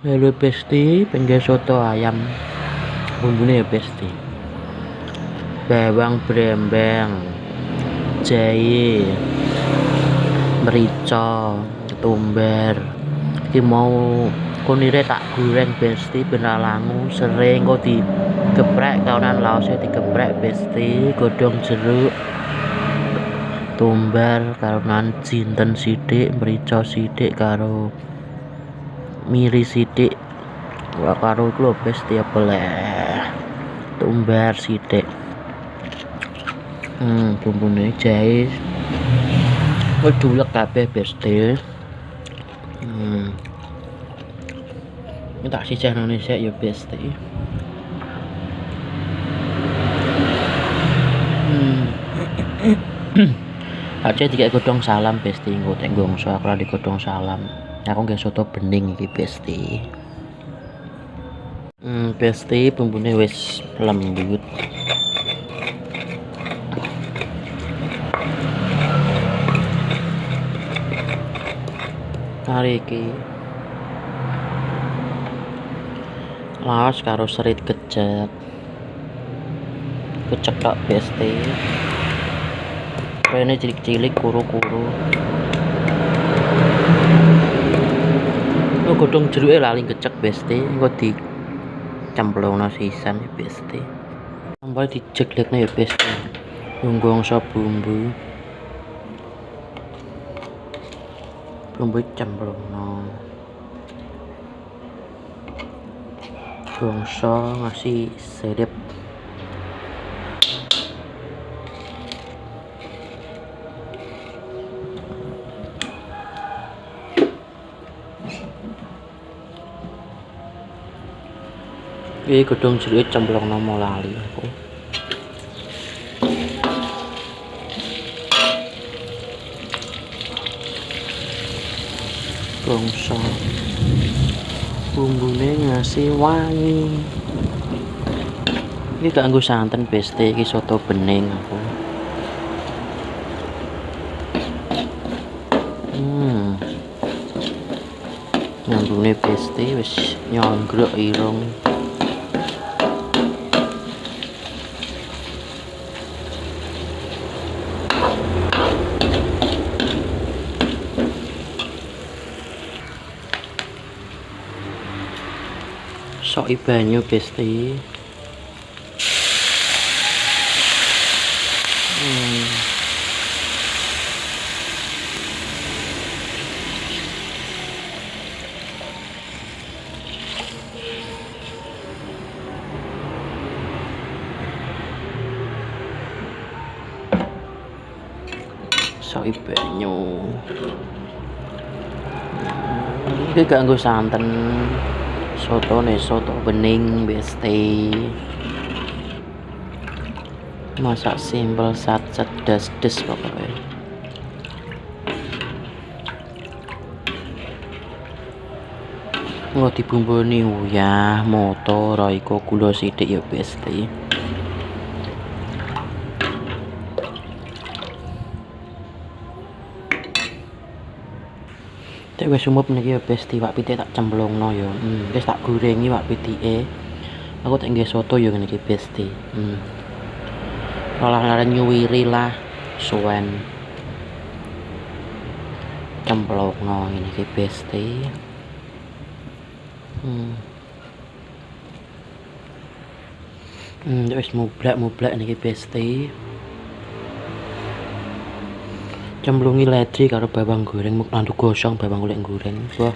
Halo Besti, pengen soto ayam. Bumbunya ya Besti. Bawang brembang, jahe, merica, ketumbar. Iki mau kunire tak goreng Besti ben langu sering kok digeprek kaonan laosnya digeprek Besti, godhong jeruk, tumbar karonan jinten sithik, merica sithik karo miri sithik karo iku lho Besti apa leh tumbar sithik. Bumbune jahe wis diulek kabeh Besti. Ini tak sisihno sik ya Besti. Aja dikek godhong salam Besti, engko tek gongso aku lali godhong salam. Aku nggih soto bening iki Besti. Besti bumbune wis lembut. Mari iki laos karo serit kecek tok Besti. Rene cilik-cilik kuru-kuru. Godhong jeruke lali kecek Besti, engko dicemplungno sisan ya Besti. Tambah dijeglekno ya Besti. Gongso bumbu. Bumbu cemplungno. Gongso ngasih sirip. Iki godhong jeruke cemplungno mau lali aku. Gongso bumbune ngasih wangi. Iki gak nggo santen Besti, iki soto bening aku. Nyambune Besti wis nyonggrok irung. Soki banyu Besti. Soki banyu. Iki gak nggo santen. Soto bening Besti. Masak simpel satset das-des pokoknya. Engko dibumboni uyah, moto, roiko, gula sithik ya Besti. Tek wis umup niki ya Besti, wak pitik tak cemplungno ya. Wis tak gorengi wak pitike. Aku tak nggih soto ya ngene iki Besti. Olah nyuwiri lah suwen. Cemplungno ngene iki Besti. Wis mublak niki Besti. Cemplungi ledri karo bawang goreng nandu gosong bawang golek goreng. Wah.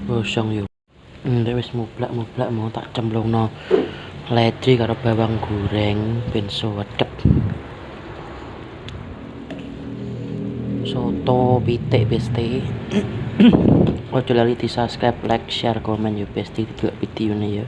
Gosong yo. Wis mublak mau tak cemplungno ledri karo bawang goreng ben suwedep. Soto pitik Besti. Ojo lali di subscribe, like, share, komen yo Besti, delok videone ya.